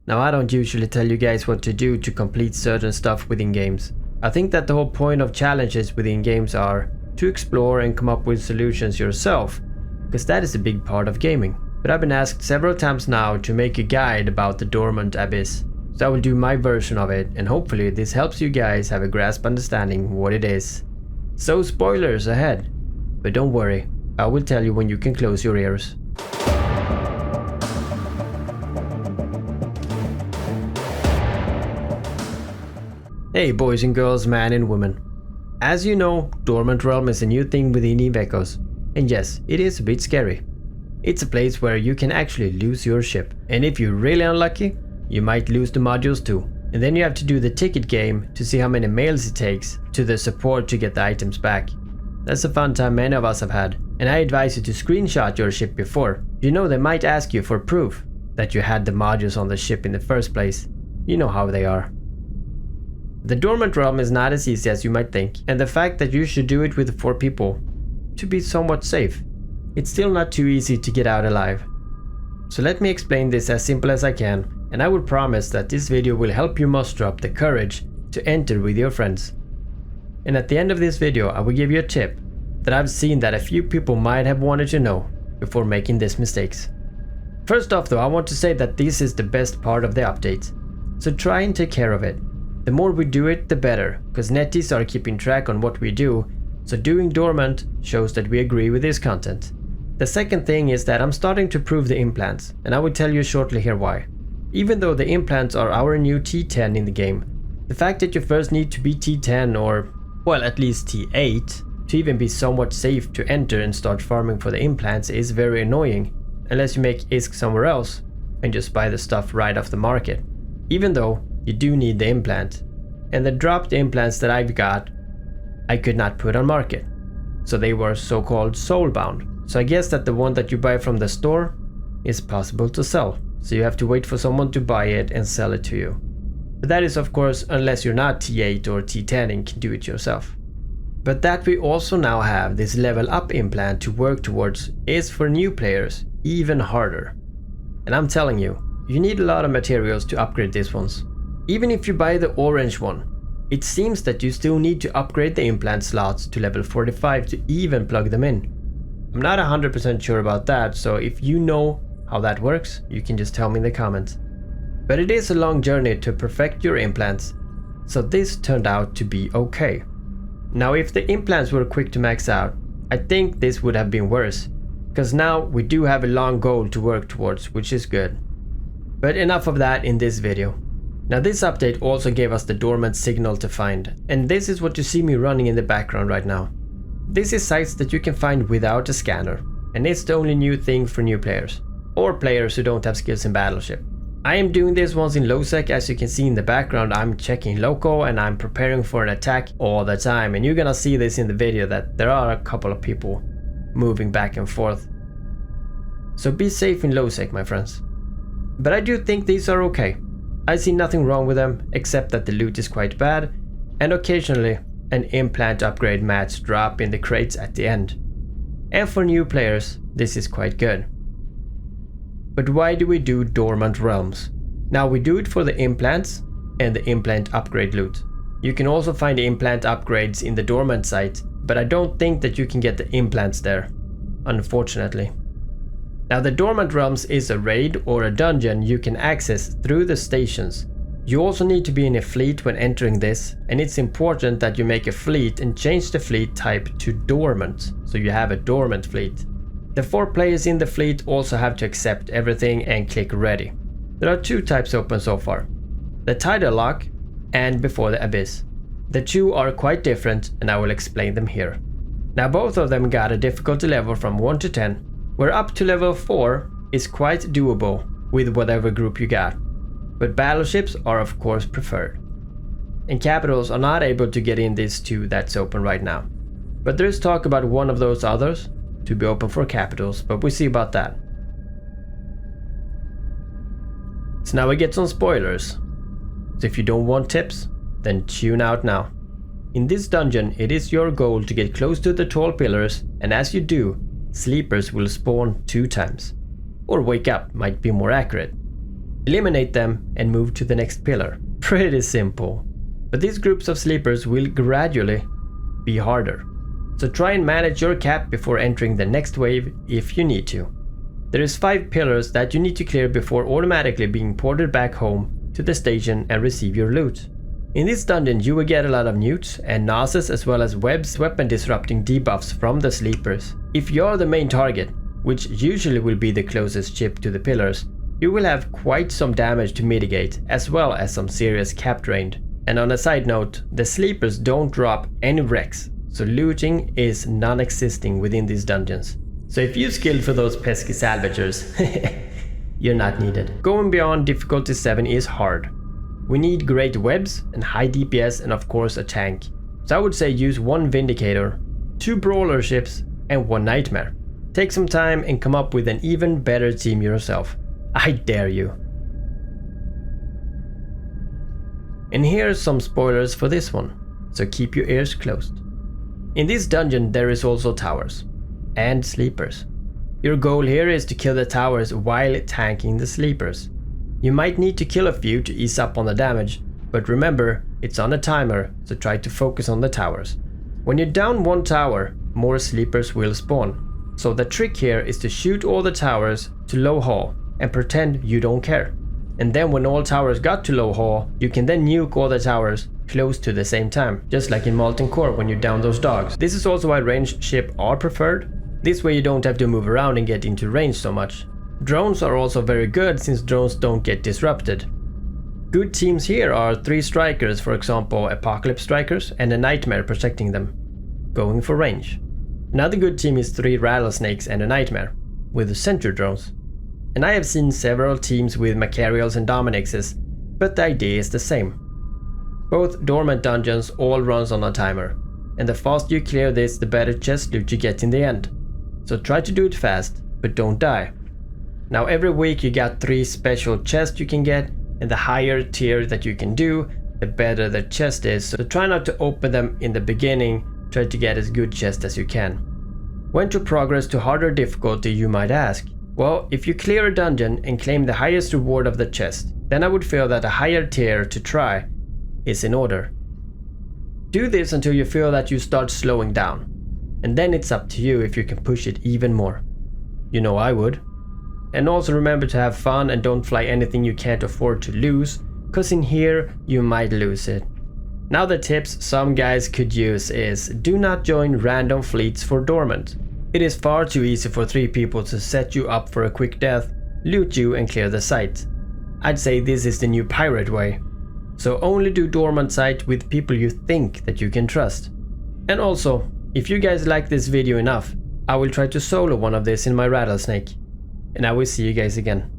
Now, I don't usually tell you guys what to do to complete certain stuff within games. I think that the whole point of challenges within games are to explore and come up with solutions yourself, because that is a big part of gaming. But I've been asked several times now to make a guide about the Dormant Abyss, so I will do my version of it, and hopefully this helps you guys have a grasp understanding what it is. So spoilers ahead, but don't worry, I will tell you when you can close your ears. Hey boys and girls, men and women. As you know, Dormant Realm is a new thing within Eve Echoes, and yes, it is a bit scary. It's a place where you can actually lose your ship, and if you're really unlucky, you might lose the modules too. And then you have to do the ticket game to see how many mails it takes to the support to get the items back. That's a fun time many of us have had, and I advise you to screenshot your ship before. You know they might ask you for proof that you had the modules on the ship in the first place. You know how they are. The Dormant Realm is not as easy as you might think, and the fact that you should do it with 4 people to be somewhat safe, it's still not too easy to get out alive. So let me explain this as simple as I can, and I will promise that this video will help you muster up the courage to enter with your friends. And at the end of this video I will give you a tip that I've seen that a few people might have wanted to know before making these mistakes. First off though, I want to say that this is the best part of the update, so try and take care of it. The more we do it, the better, because netties are keeping track on what we do, so doing Dormant shows that we agree with this content. The second thing is that I'm starting to prove the implants, and I will tell you shortly here why. Even though the implants are our new T10 in the game, the fact that you first need to be T10 or, well, at least T8 to even be somewhat safe to enter and start farming for the implants is very annoying, unless you make ISK somewhere else and just buy the stuff right off the market. Even though you do need the implant, and the dropped implants that I've got I could not put on market, so they were so-called soulbound. So I guess that the one that you buy from the store is possible to sell, so you have to wait for someone to buy it and sell it to you. But that is of course unless you're not T8 or T10 and can do it yourself. But that we also now have this level up implant to work towards is for new players even harder. And I'm telling you, you need a lot of materials to upgrade these ones. Even if you buy the orange one, it seems that you still need to upgrade the implant slots to level 45 to even plug them in. I'm not 100% sure about that, so if you know how that works, you can just tell me in the comments. But it is a long journey to perfect your implants, so this turned out to be okay. Now if the implants were quick to max out, I think this would have been worse, because now we do have a long goal to work towards, which is good. But enough of that in this video. Now this update also gave us the Dormant signal to find, and this is what you see me running in the background right now. This is sites that you can find without a scanner, and it's the only new thing for new players, or players who don't have skills in Battleship. I am doing this once in low sec. As you can see in the background, I'm checking loco and I'm preparing for an attack all the time, and you're gonna see this in the video that there are a couple of people moving back and forth. So be safe in low sec, my friends. But I do think these are okay. I see nothing wrong with them, except that the loot is quite bad, and occasionally an implant upgrade mats drop in the crates at the end. And for new players, this is quite good. But why do we do Dormant Realms? Now we do it for the implants and the implant upgrade loot. You can also find the implant upgrades in the Dormant site, but I don't think that you can get the implants there, unfortunately. Now the Dormant Realms is a raid or a dungeon you can access through the stations. You also need to be in a fleet when entering this, and it's important that you make a fleet and change the fleet type to Dormant, so you have a Dormant fleet. The 4 players in the fleet also have to accept everything and click ready. There are 2 types open so far, the Tidal Lock and Before the Abyss. The 2 are quite different, and I will explain them here. Now both of them got a difficulty level from 1 to 10, where up to level 4 is quite doable with whatever group you got, but battleships are of course preferred. And capitals are not able to get in these 2 that's open right now, but there is talk about one of those others to be open for capitals, but we'll see about that. So now we get some spoilers, so if you don't want tips, then tune out now. In this dungeon it is your goal to get close to the tall pillars, and as you do, sleepers will spawn 2 times. Or wake up might be more accurate. eliminate them and move to the next pillar. Pretty simple. But these groups of sleepers will gradually be harder. So try and manage your cap before entering the next wave if you need to. There is 5 pillars that you need to clear before automatically being ported back home to the station and receive your loot. In this dungeon you will get a lot of newts and nosses as well as webs, weapon disrupting debuffs from the sleepers. If you're the main target, which usually will be the closest ship to the pillars, you will have quite some damage to mitigate as well as some serious cap drained. And on a side note, the sleepers don't drop any wrecks, so looting is non-existing within these dungeons. So if you're skilled for those pesky salvagers, you're not needed. Going beyond difficulty 7 is hard. We need great webs and high DPS and of course a tank. So I would say use 1 Vindicator, 2 Brawler ships and 1 Nightmare. Take some time and come up with an even better team yourself. I dare you. And here's some spoilers for this one, so keep your ears closed. In this dungeon there is also towers and sleepers. Your goal here is to kill the towers while tanking the sleepers. You might need to kill a few to ease up on the damage, but remember, it's on a timer, so try to focus on the towers. When you're down 1 tower, more sleepers will spawn. So the trick here is to shoot all the towers to low hull and pretend you don't care. And then when all towers got to low hull, you can then nuke all the towers close to the same time, just like in Molten Core when you down those dogs. This is also why ranged ships are preferred. This way you don't have to move around and get into range so much. Drones are also very good since drones don't get disrupted. Good teams here are 3 strikers, for example Apocalypse strikers, and a Nightmare protecting them, going for range. Another good team is 3 Rattlesnakes and a Nightmare, with the Sentry drones. And I have seen several teams with Macarials and Dominixes, but the idea is the same. Both Dormant dungeons all runs on a timer, and the faster you clear this, the better chest loot you get in the end. So try to do it fast, but don't die. Now every week you got 3 special chests you can get, and the higher tier that you can do, the better the chest is, so try not to open them in the beginning, try to get as good chest as you can. When to progress to harder difficulty, you might ask? Well, if you clear a dungeon and claim the highest reward of the chest, then I would feel that a higher tier to try is in order. Do this until you feel that you start slowing down, and then it's up to you if you can push it even more. You know I would. And also remember to have fun and don't fly anything you can't afford to lose, cause in here you might lose it. Now the tips some guys could use is do not join random fleets for Dormant. It is far too easy for 3 people to set you up for a quick death, loot you and clear the site. I'd say this is the new pirate way. So only do Dormant site with people you think that you can trust. And also, if you guys like this video enough, I will try to solo one of this in my Rattlesnake. And I will see you guys again.